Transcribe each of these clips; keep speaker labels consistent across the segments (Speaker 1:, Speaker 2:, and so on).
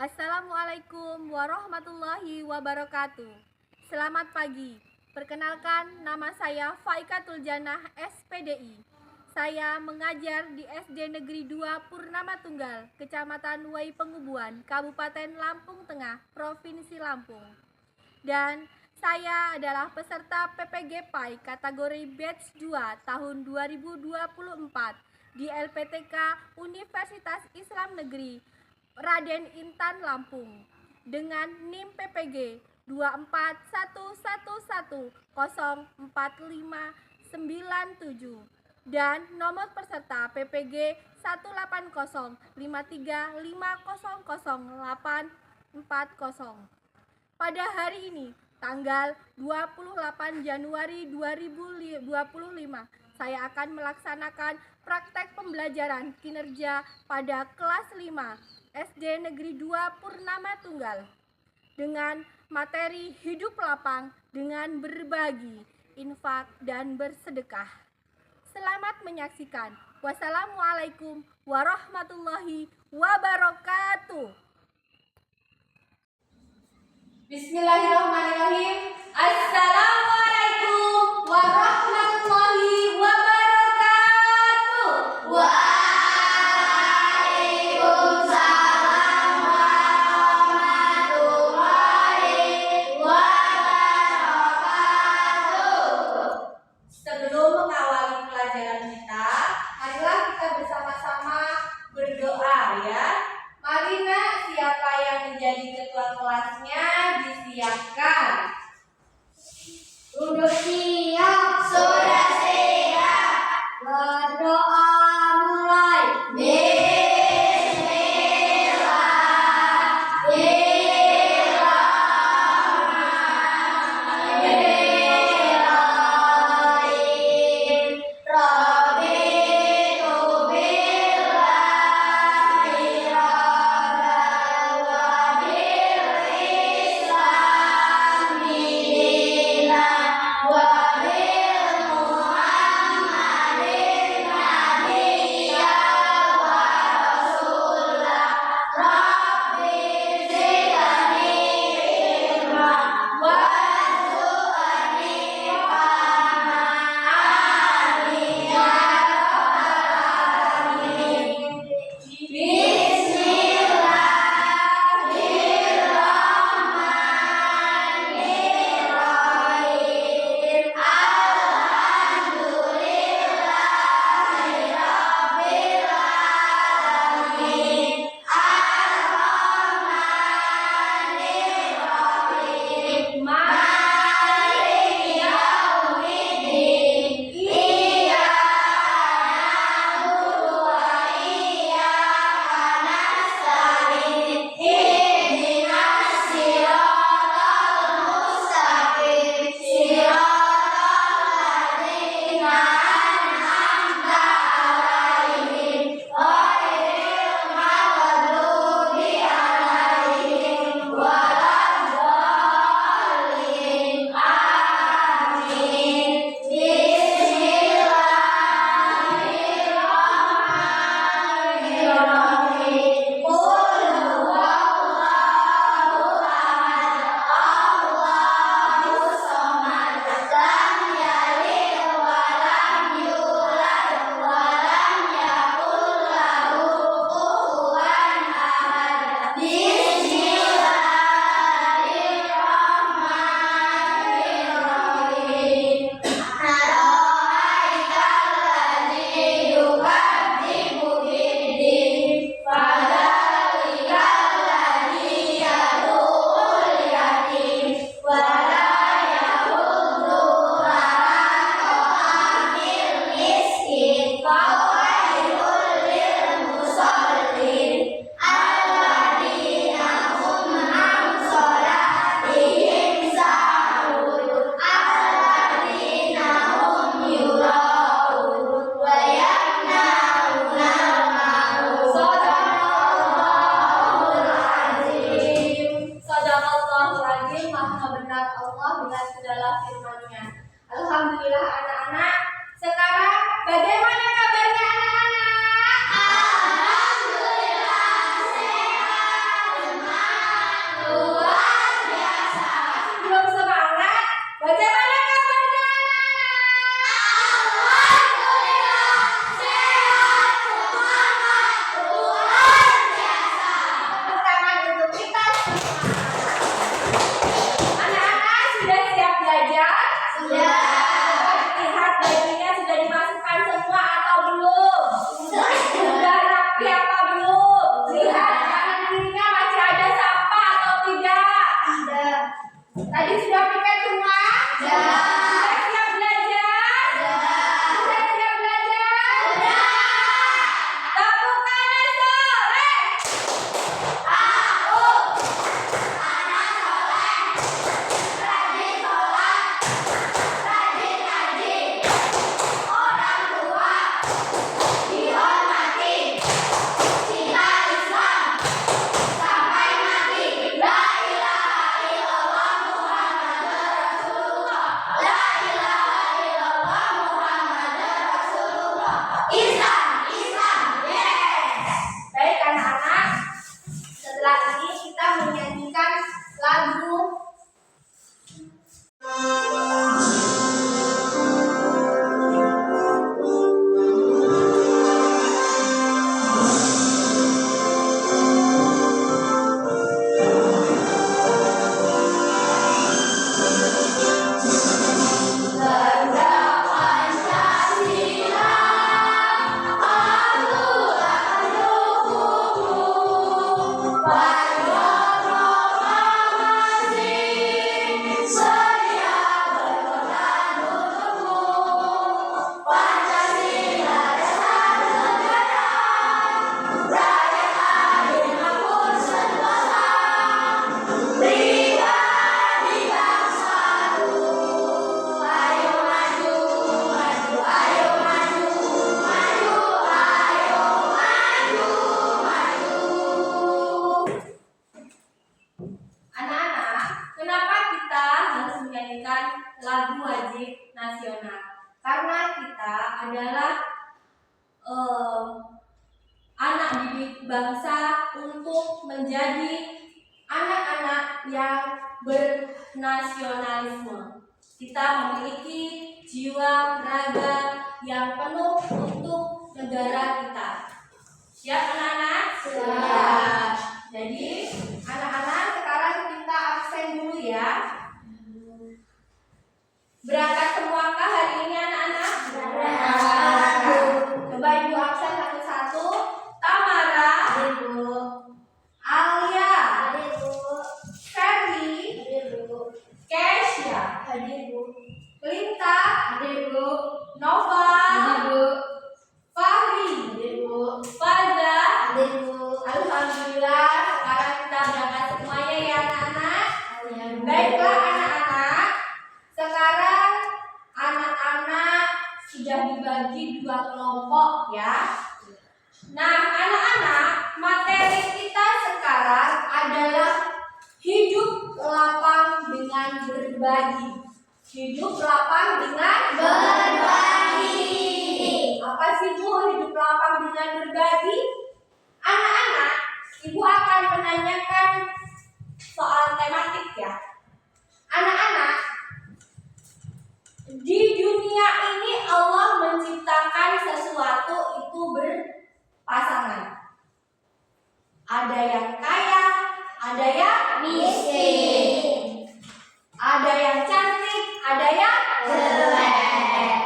Speaker 1: Assalamualaikum warahmatullahi wabarakatuh. Selamat pagi. Perkenalkan, nama saya Faikatul Janah, SPDI. Saya mengajar di SD Negeri 2 Purnama Tunggal, Kecamatan Wai Pengubuan, Kabupaten Lampung Tengah, Provinsi Lampung. Dan saya adalah peserta PPG PAI kategori batch 2 tahun 2024 di LPTK Universitas Islam Negeri Raden Intan Lampung dengan NIM PPG 24111045597 dan nomor peserta PPG 18053500840. Pada hari ini, tanggal 28 Januari 2025, saya akan melaksanakan praktek pembelajaran kinerja pada kelas 5 SD Negeri 2 Purnama Tunggal dengan materi hidup lapang dengan berbagi, infak, dan bersedekah. Selamat menyaksikan. Wassalamualaikum warahmatullahi wabarakatuh. Bismillahirrahmanirrahim. Assalamualaikum warahmatullahi wabarakatuh. Waalaikumsalam warahmatullahi wabarakatuh. Sebelum mengawali pelajaran kita, marilah kita bersama-sama berdoa ya. Mari nak, siapa yang menjadi ketua kelasnya disiapkan. Sudah siap. Sudah siap. Berdoa mulai. Tadi sudah prepare semua? Sudah siap belajar? Sudah siap belajar? Tepuk tangan soleh. Aku anak soleh, rajin sholat, rajin ngaji, orang tua dihormati, cinta Islam sampai mati. La ilaha illallah Muhammadur Rasulullah. La ilaha illallah Muhammadur Rasulullah. Islam, Islam, yes. Baik anak-anak, setelah ini kita menyanyikan lagu anak-anak, kenapa kita harus menyanyikan lagu wajib nasional? Karena kita adalah anak didik bangsa untuk menjadi anak-anak yang bernasionalisme. Kita memiliki jiwa raga yang penuh untuk negara kita. Siap anak-anak? Siap. Jadi anak-anak sekarang kita absen dulu ya. Berangkat semuakah hari ini anak-anak? Berangkat. Coba ibu absen satu-satu. Tamara, Alia, Ferry, Kesha, Linta, Nova, Fahri, Faza. Alhamdulillah sekarang kita berangkat semuanya ya anak-anak. Baiklah anak-anak, sekarang anak-anak sudah dibagi dua kelompok ya. Nah anak-anak, materi kita sekarang adalah hidup lapang dengan berbagi. Hidup lapang dengan berbagi. Apa sih Bu hidup lapang dengan berbagi? Anak-anak, Ibu akan menanyakan soal tematik ya. Anak-anak, di dunia ini Allah menciptakan sesuatu itu berpasangan. Ada yang kaya, ada yang miskin. Ada yang cantik, ada yang jelek.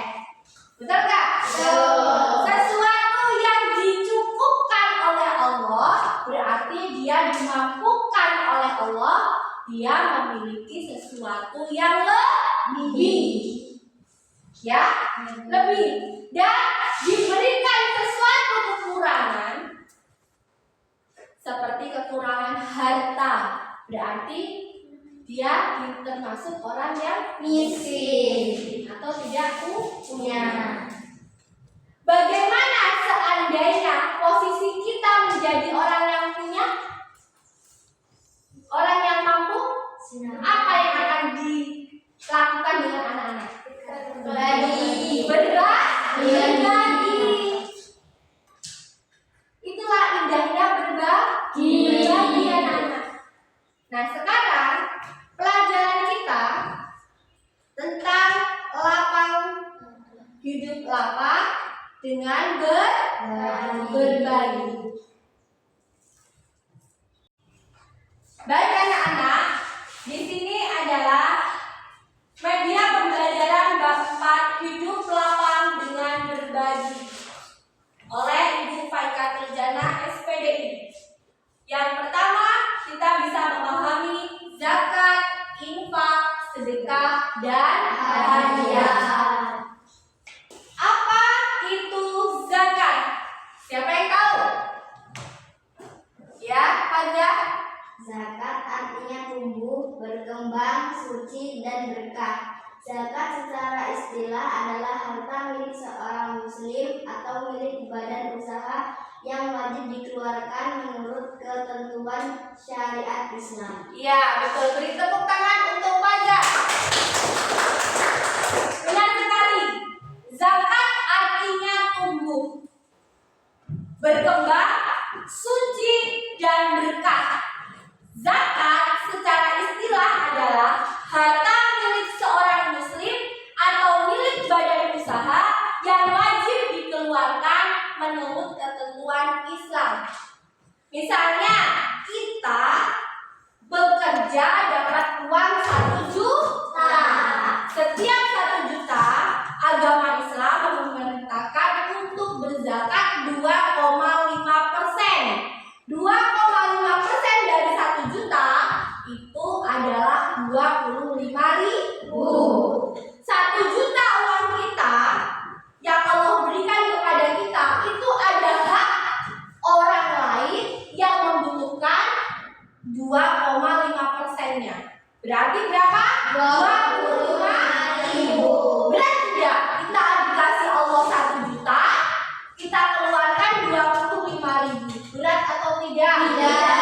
Speaker 1: Betul nggak? Betul. Sesuatu yang dicukupkan oleh Allah berarti dia dimampukan oleh Allah. Dia memiliki sesuatu yang lebih, ya, lebih, dan diberikan sesuatu kekurangan seperti kekurangan harta, berarti dia termasuk orang yang miskin atau tidak punya. Bagaimana seandainya posisi kita menjadi orang yang punya, orang yang mampu? Apa yang akan dilakukan dengan anak-anak? Berbagi. Itulah indahnya berbagi anak-anak. Nah sekarang pelajaran kita tentang hidup lapang dengan berbagi. Baik anak-anak, di sini adalah media pembelajaran bab 4 hidup lapang dengan berbagi oleh Ibu Faikatul Janah SPDI. Yang pertama, kita bisa memahami zakat, infak, dan hadiah. Apa itu zakat? Siapa yang tahu? Ya, Faza?
Speaker 2: Zakat artinya tumbuh, berkembang, suci, dan berkah. Zakat secara istilah adalah harta milik seorang muslim atau milik badan usaha yang wajib dikeluarkan menurut ketentuan syariat Islam.
Speaker 1: Iya, betul. Beri tepuk tangan untuk Faza. Benar sekali. Zakat artinya tumbuh, berkembang, suci, dan berkah. Zakat secara istilah adalah harta milik seorang muslim atau milik badan usaha yang wajib dikeluarkan menurut ketentuan Islam. Misalnya, kita bekerja dapat uang 1 juta. Setiap 1 juta, agama Islam memerintahkan untuk berzakat 2,5%. 2,5% dari 1 juta itu adalah 25.000. 1 juta uang kita yang Allah berikan kepada kita itu adalah orang lain yang membutuhkan 2,5%-nya. Berarti berapa? 25.000. Berat tidak? Kita dikasih Allah 1 juta, kita keluarkan 25.000. Berat atau tidak? Tidak.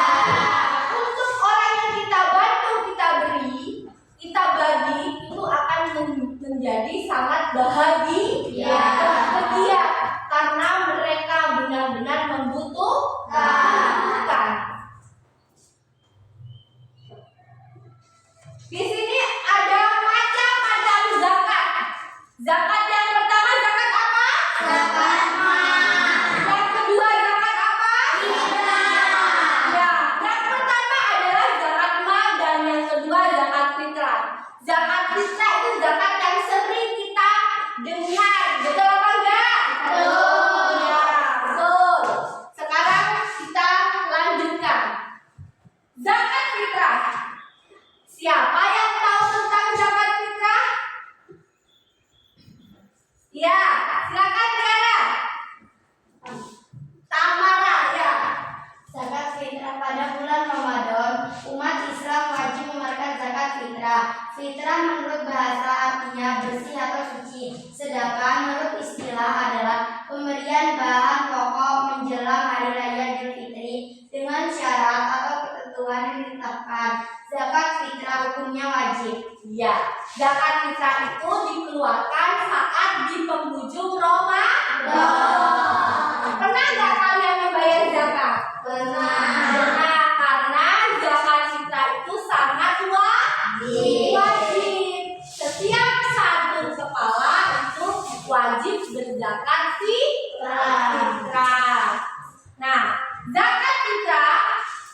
Speaker 1: Untuk orang yang kita bantu, kita beri, kita bagi, itu akan menjadi sangat bahagia. Bahagia karena mereka benar-benar membutuhkan. Di sini ada macam-macam zakat. Zakat yang pertama zakat apa?
Speaker 2: Zakat mal.
Speaker 1: Yang kedua zakat apa?
Speaker 2: Fitrah.
Speaker 1: Ya, yang pertama adalah zakat mal dan yang kedua zakat fitrah. Zakat fitrah itu zakat yang sering kita dengar. Betul apa enggak?
Speaker 2: Betul.
Speaker 1: Ya, betul. Sekarang kita lanjutkan. Zakat fitrah. Siapa yang tahu tentang zakat fitrah? Ya, silakan Tiara. Tamara, ya.
Speaker 2: Zakat fitrah pada bulan Ramadan, umat Islam wajib mengeluarkan zakat fitrah. Fitrah menurut bahasa artinya bersih atau suci, sedangkan menurut istilah adalah pemberian bahan pokok menjelang hari raya Idul Fitri dengan syarat atau ketentuan yang ditetapkan. Zakat fitrah hukumnya wajib.
Speaker 1: Ya, zakat fitrah itu dikeluarkan saat di penghujung Ramadan. Pernah nggak kalian membayar zakat?
Speaker 2: Benar.
Speaker 1: Nah, karena zakat fitrah itu sangat wajib. Setiap satu kepala itu wajib berzakat fitrah. Nah, zakat fitrah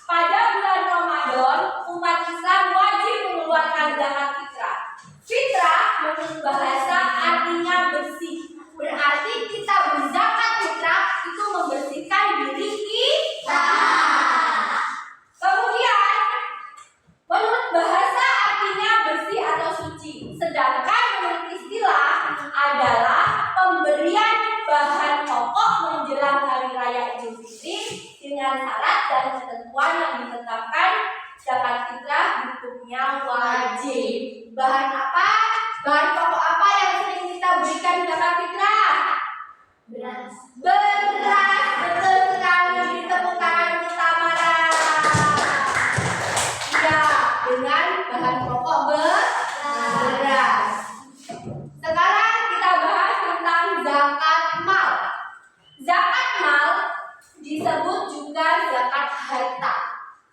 Speaker 1: pada bulan Ramadan umat Islam wajib mengeluarkan zakat fitrah. Fitrah menurut bahasa artinya bersih. Berarti kita berzakat fitrah itu membersihkan diri kita. Kemudian menurut bahasa artinya bersih atau suci. Sedangkan menurut istilah adalah pemberian bahan pokok menjelang hari raya Idul Fitri dengan syarat dan ketentuan yang ditetapkan. Zakat fitrah hukumnya wajib. Bahan apa? Bahan pokok apa yang sering kita berikan zakat fitrah?
Speaker 2: Beras.
Speaker 1: Beras, betul sekali. Tepuk tangan untuk Tamara. Ya, dengan bahan pokok beras. Sekarang kita bahas tentang zakat mal. Zakat mal disebut juga zakat harta.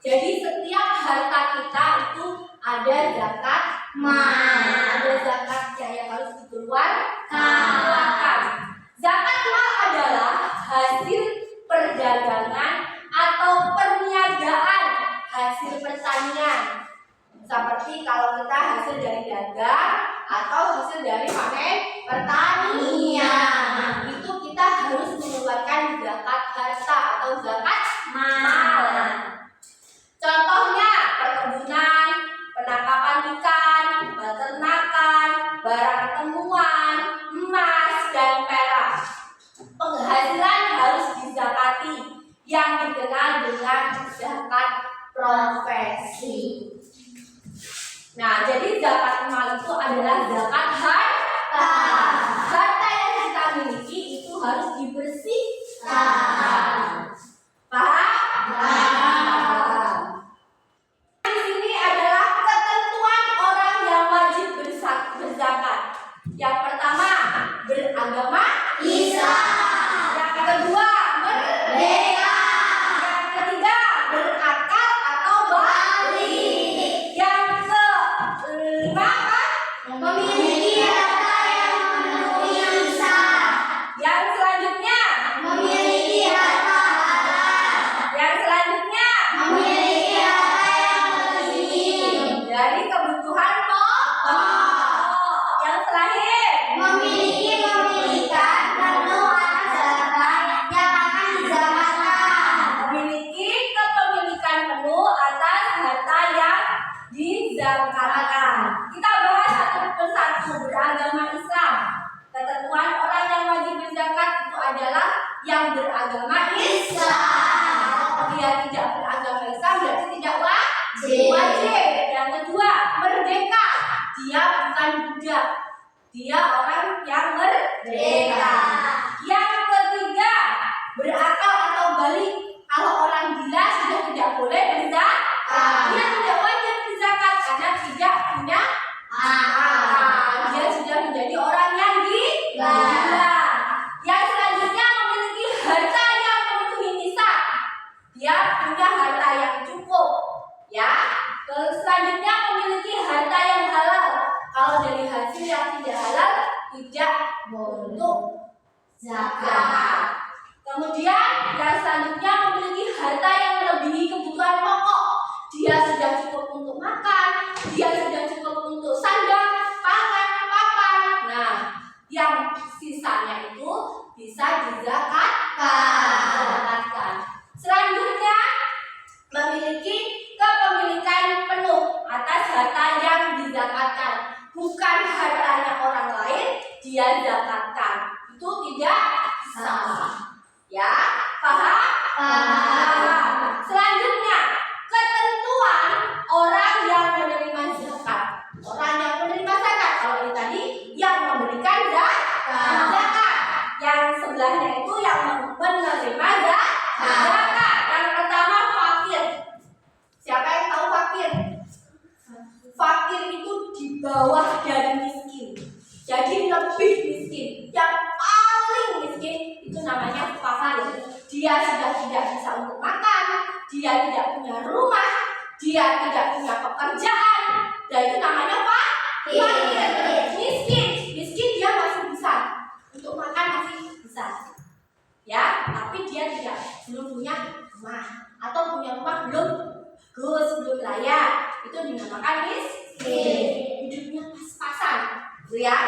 Speaker 1: Jadi setiap harta kita itu ada zakat mal, ada zakatnya yang harus dikeluarkan. Zakat mal adalah hasil perdagangan atau perniagaan, hasil pertanian. Seperti kalau kita hasil dari dagang atau hasil dari panen pertanian, itu kita harus mengeluarkan zakat harta atau zakat mal. Contohnya perkebunan, penangkapan ikan, peternakan,
Speaker 2: profesi.
Speaker 1: Nah, jadi zakat mal itu adalah zakat harta. Harta yang kita miliki itu harus dibersihkan. Paham? Di sini adalah ketentuan orang yang wajib berzakat. Yang pertama, beragama
Speaker 2: Islam.
Speaker 1: Yang kedua,
Speaker 2: Merdeka.
Speaker 1: Yang ketiga, berakal atau balik. Yang kelima,
Speaker 2: Memiliki harta yang memenuhi syarat.
Speaker 1: yang selanjutnya,
Speaker 2: Memiliki harta halal.
Speaker 1: yang selanjutnya,
Speaker 2: Memiliki harta yang bergizi.
Speaker 1: dari kebutuhan pokok. Yang terakhir,
Speaker 2: Memiliki kepemilikan penuh atas harta yang akan dizakatkan.
Speaker 1: memiliki kepemilikan penuh atas harta yang dizakatkan. Kita bahas satu persatu. Beragama Islam. Ketentuan orang yang wajib berzakat itu adalah yang beragama Islam. Kalau dia tidak beragama Islam berarti tidak wajib. Yang kedua, merdeka. Dia bukan budak. Dia orang yang merdeka. Yang ketiga, berakal atau balik. Kalau orang gila sudah tidak boleh berzakat. Dia tidak wajib berzakat karena tidak punya akal. Dia sudah menjadi orang yang gila. Yang selanjutnya memiliki harta yang memenuhi nisab. Dia punya harta yang cukup. Ya. Selanjutnya memiliki harta yang halal. Kalau dari hasil yang tidak halal tidak untuk zakat. Kemudian yang selanjutnya memiliki harta yang melebihi kebutuhan pokok. Dia sudah cukup untuk makan, dia sudah cukup untuk sandang, pangan, papan. Nah, yang sisanya itu bisa dizakatkan. Selanjutnya memiliki kepemilikan penuh atas harta yang dizakatkan. Bukan hartanya orang lain dia zakatkan. Itu tidak sah. Ya, paham? Paham. Selanjutnya, ketentuan orang yang menerima zakat. Orang yang menerima zakat, kalau ini tadi yang memberikan zakat. Yang sebelahnya itu yang menerima zakat. Yang pertama fakir. Siapa yang tahu fakir? Fakir itu di bawah dari miskin. Jadi lebih miskin. Yang paling miskin itu namanya fakir. Dia sudah tidak bisa untuk makan, dia tidak punya rumah, dia tidak punya pekerjaan. Dan itu namanya fakir. Miskin dia masih bisa untuk makan, masih bisa. Ya, tapi dia belum punya rumah atau punya rumah belum bagus, belum layak. Itu dinamakan miskin. Hidupnya pas-pasan, gitu ya.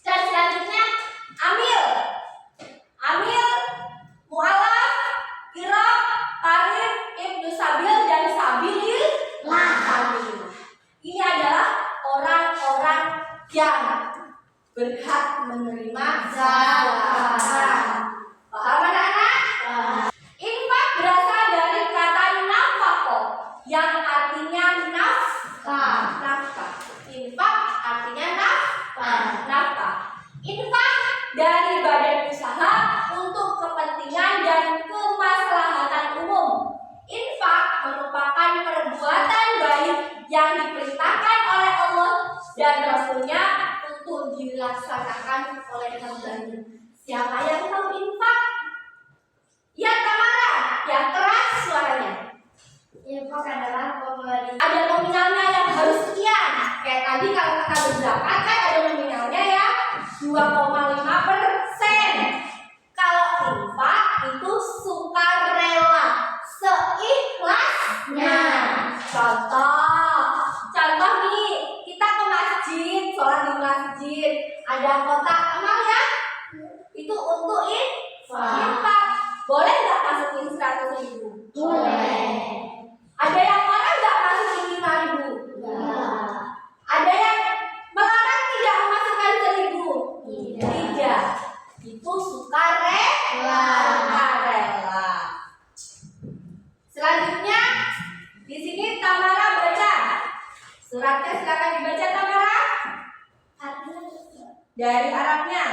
Speaker 1: Dan selanjutnya amil, mu'alaf, kirab, tarif, ibnu sabil dan sabilillah. Ini adalah orang-orang yang berhak menerima zakat. Paham anak-anak? Infak berasal dari kata nafaqah yang artinya nafkah. Infak artinya nafkah. Infak dari badan usaha untuk kepentingan dan kemaslahatan umum. Infak merupakan perbuatan baik yang diperintahkan oleh Allah dan Rasul-Nya untuk dilaksanakan oleh hambanya. Siapa yang tahu infak? Ya, Tamara, yang keras suaranya.
Speaker 2: Infak adalah pemberi.
Speaker 1: Ada nominalnya yang harus sekian. Kayak tadi kalau kita berzakat kan ada nominalnya ya 2,5%. Kalau infak itu sukarela, seikhlasnya. Contoh nih, kita ke masjid, sholat di masjid, ada kotak amal ya, itu untuk infak. Boleh nggak masukin 100.000?
Speaker 2: Boleh.
Speaker 1: Ada yang marah nggak masukin 5.000? Ada yang melarang tidak memasukkan 1.000? Tidak. Itu sukarela. Selanjutnya
Speaker 3: Suratnya silakan dibaca Tamara. Dari Arabnya.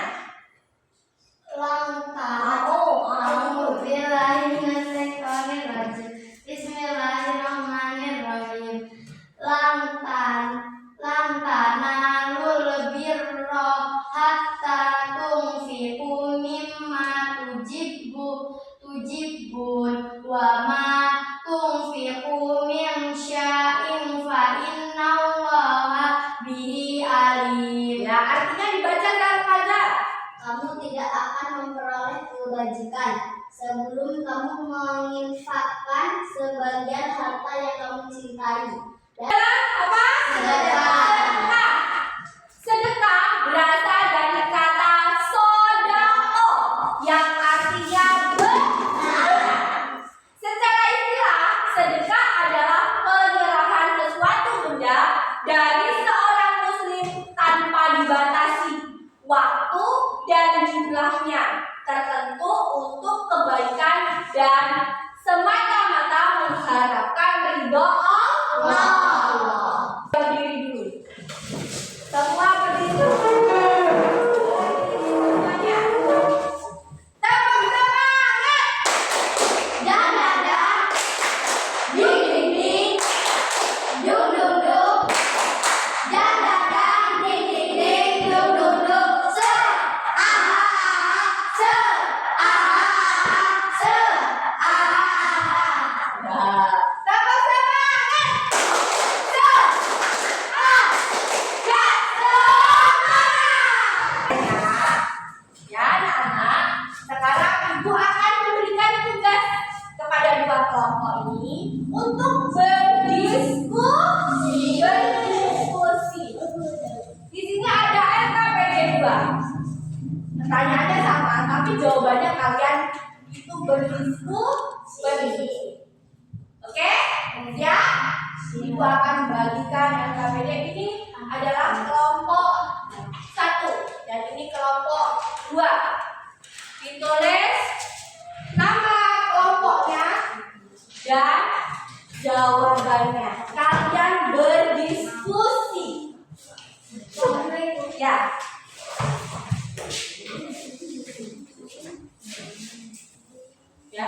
Speaker 2: Langtan. Bismillahirrahmanirrahim. Lan tanalul birra hatta tunfiqu mimma tujibbun wa ma tunfiqu min syai'in fa innallaha bihi alim.
Speaker 3: Ya, artinya dibaca Taza.
Speaker 2: Kamu tidak akan memperoleh kebajikan sebelum kamu menginfakkan sebagian harta yang kamu cintai.
Speaker 3: Apa? Sedekah. Sedekah berasal dari kata sodako yang artinya benar. Secara istilah, sedekah adalah penyerahan sesuatu benda dari seorang muslim tanpa dibatasi waktu dan jumlahnya, tertentu untuk kebaikan dan semata-mata mengharapkan ridho Allah. Berdiri dulu. Semua berdiri dulu. Semuanya. Tepuk semangat.
Speaker 2: Dada, ding ding ding, dung dung dung, dada ding ding ding, dung dung dung, se, se, se,
Speaker 3: Nah, tepuk semangat. Ya, anak-anak, sekarang ibu akan memberikan tugas kepada dua kelompok ini untuk berdiskusi. Di sini ada LKPD 2. Pertanyaannya sama, tapi jawabannya kalian itu berdiskusi. Oke? Siap? Ibu akan membagikan LKPD ini adalah kelompok 1 dan ini kelompok 2. Ditulis nama kelompoknya dan jawabannya. Kalian berdiskusi. Ya. Ya.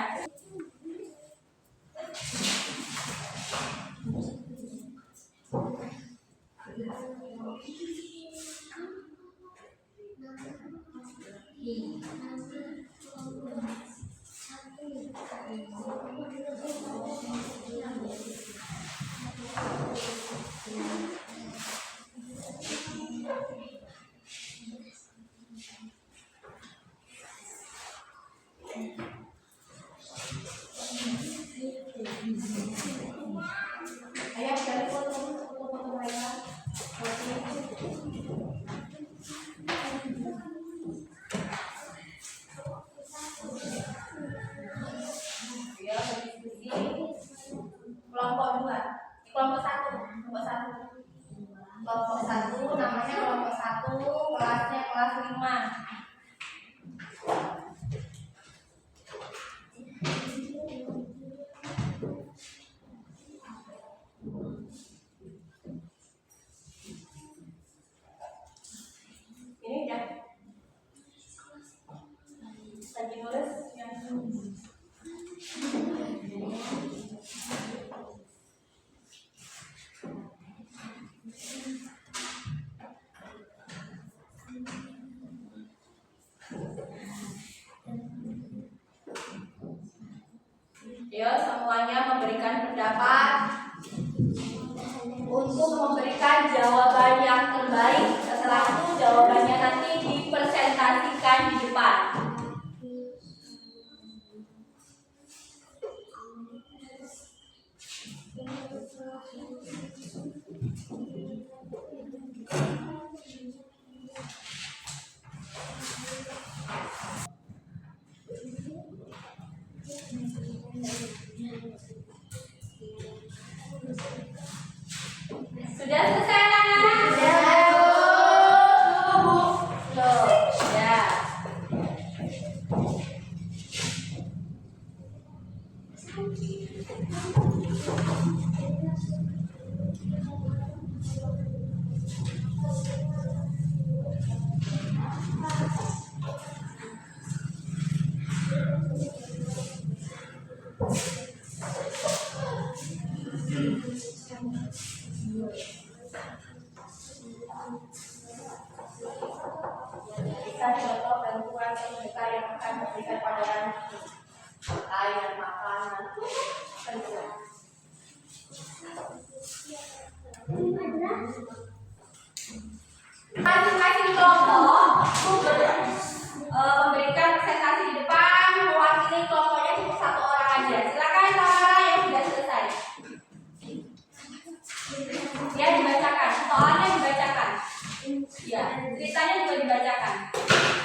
Speaker 3: Ayo cari foto mereka. Ya, diskusi. Kelompok 2, kelompok 1, kelompok 1 namanya kelompok 1, kelasnya kelas 5. Ini udah lagi nulis yang ya, semuanya memberikan pendapat untuk memberikan jawaban yang terbaik. Setelah itu jawabannya nanti dipresentasikan di depan. Sudah selesai anak-anak? Ya. Kita contoh bantuan sedekah yang akan diberikan pada Rani. Air, makanan, bantuan. Masing-masing kelompok memberikan presentasi di depan, mewakili kelompoknya cuma satu orang aja. Silakan Tamara yang sudah selesai. Ya, dibacakan, soalnya dibacakan. Ya, ceritanya juga dibacakan.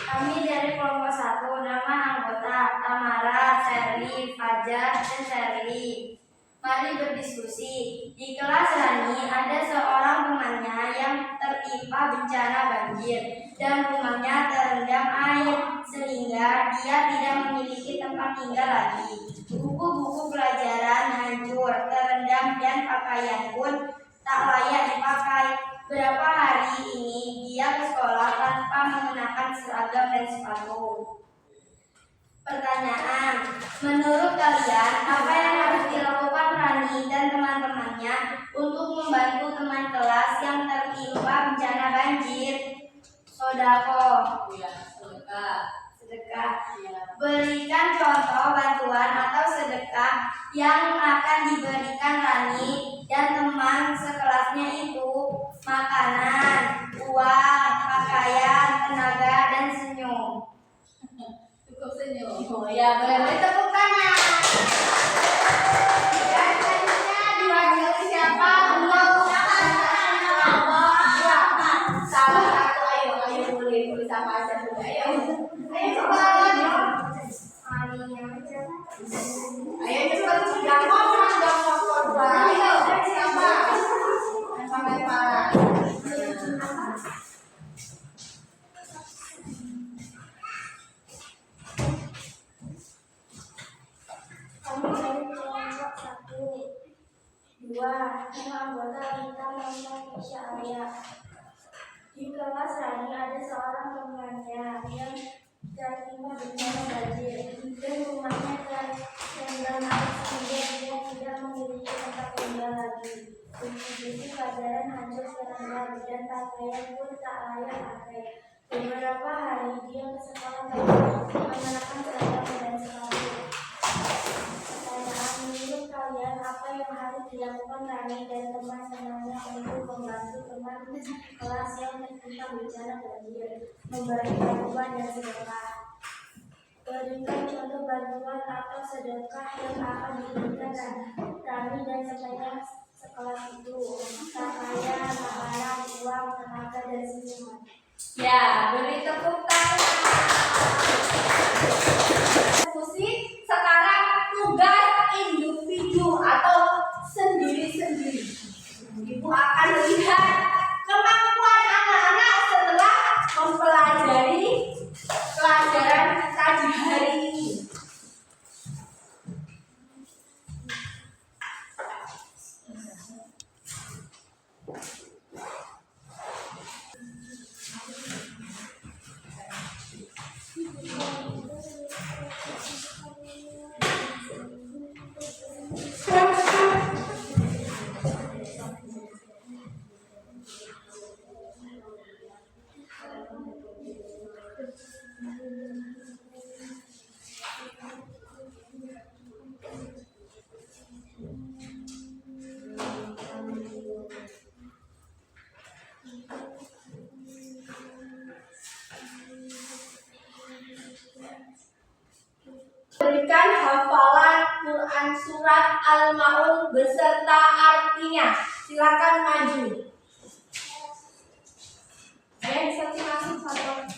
Speaker 2: Kami dari kelompok 1, nama anggota Tamara, Sherly, Fajar, dan Sherly. Mari berdiskusi. Di kelas Rani ada seorang temannya yang tertimpa bencana banjir dan rumahnya terendam air sehingga dia tidak memiliki tempat tinggal lagi. Buku-buku pelajaran hancur, terendam dan pakaian pun tak layak dipakai. Berapa hari ini dia ke sekolah tanpa mengenakan seragam dan sepatu. Pertanyaan, menurut kalian apa yang harus dilakukan Rani dan teman-temannya untuk membantu teman kelas yang tertimpa bencana banjir? Sodako.
Speaker 3: Ya,
Speaker 2: Sedekah. Berikan contoh bantuan atau sedekah yang akan diberikan Rani dan teman sekelasnya itu: makanan, uang, pakaian, tenaga, dan senyum.
Speaker 3: cukup senyum. Oh ya, boleh tepuk tangan. Dan selanjutnya diwakili siapa? Salah satu, ayo boleh sama aja dulu. Ayo cepat. Ayo cepat, jangan ngomong. Ayo siapa? Lempar-lemparan.
Speaker 2: Kami dari kelompok 1, 2, nama anggota kita nama Syahaya. Di kelas Rani ada seorang temannya yang tertimpa bencana banjir dan rumahnya terendam air sehingga dia tidak memiliki tempat tinggal lagi. Buku-buku pelajaran hancur terendam dan pakaian pun tak layak pakai. Beberapa hari dia ke sekolah tanpa mengenakan seragam dan sepatu. Pertanyaan, menurut kalian apa yang harus dilakukan Rani dan teman-temannya untuk membantu teman kelas yang tertimpa bencana banjir? Memberi bantuan dan sedekah. Berikan contoh bantuan atau sedekah yang akan diberikan Rani dan temannya sekelas itu: pakaian, makanan, uang, tenaga, dan senyuman.
Speaker 3: Ya, beri tepuk tangan. Diskusi sekarang tugas individu atau sendiri-sendiri. Ibu akan lihat kemampuan anak-anak setelah mempelajari pelajaran kita di hari ini. Berikan hafalan Quran surat Al-Maun beserta artinya. Silakan maju. Bisa langsung satu.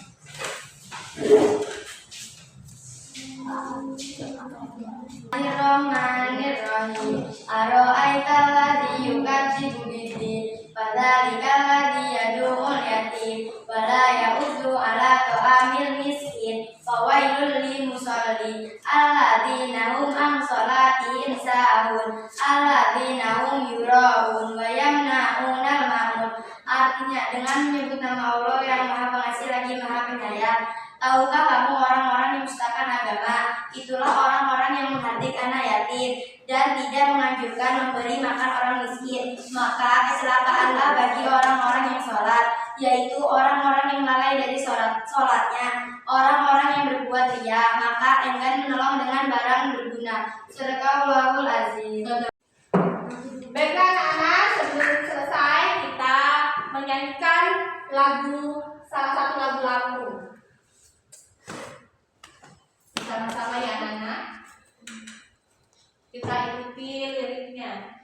Speaker 2: Bismillahirrahmanirrahim. Aro'aital ladzi yukadzibu biddin, fadzalikal ladzi yad'ul yatim wa la ya'udzu 'ala ta'amil miskin, fawailul lil musallin alladzina hum an shalatihim sahun, alladzina hum yura'un wa yamna'unal ma'un. Artinya, dengan menyebut nama Allah yang Maha Pengasih lagi Maha Penyayang. Tahukah kamu orang-orang yang mendustakan agama? Itulah orang-orang yang menghardik anak yatim dan tidak menganjurkan memberi makan orang miskin. Maka kecelakaanlah bagi orang-orang yang sholat, yaitu orang-orang yang lalai dari sholatnya, orang-orang yang berbuat riya, maka enggan menolong dengan barang berguna. Sadaqallahul azim.
Speaker 3: Baiklah anak-anak, sebelum selesai kita menyanyikan salah satu lagu lampung. Sama-sama ya anak-anak. Kita ikuti liriknya.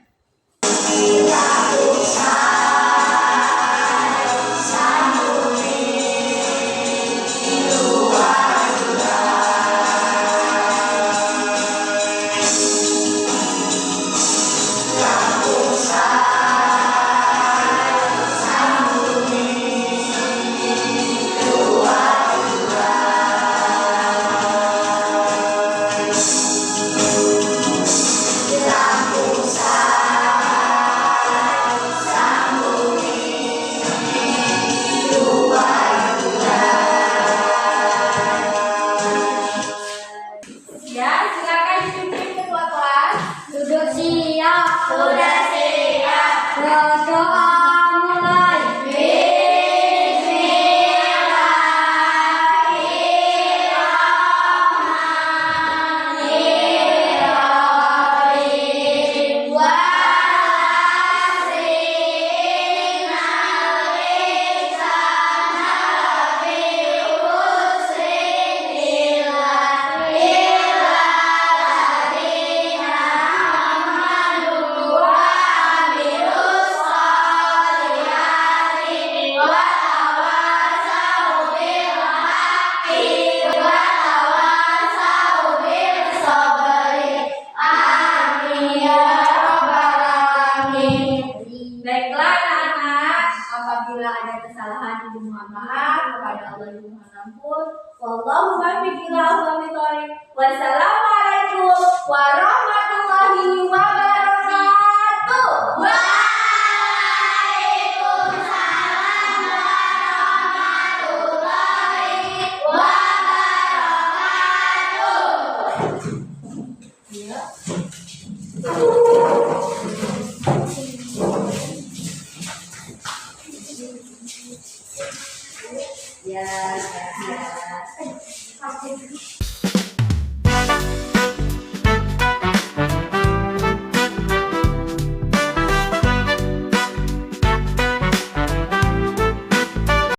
Speaker 3: Ya, silakan dipimpin ketua kelas.
Speaker 2: Duduk siap, sudah siap, berdoa mulai.
Speaker 3: Baiklah anak-anak, apabila ada kesalahan ibu mohon maaf, kepada Allah ibu mohon ampun. Wallahu muwaffiq ila aqwamit thoriq. Wassalamualaikum warahmatullahi wabarakatuh. Ya, ya, ya.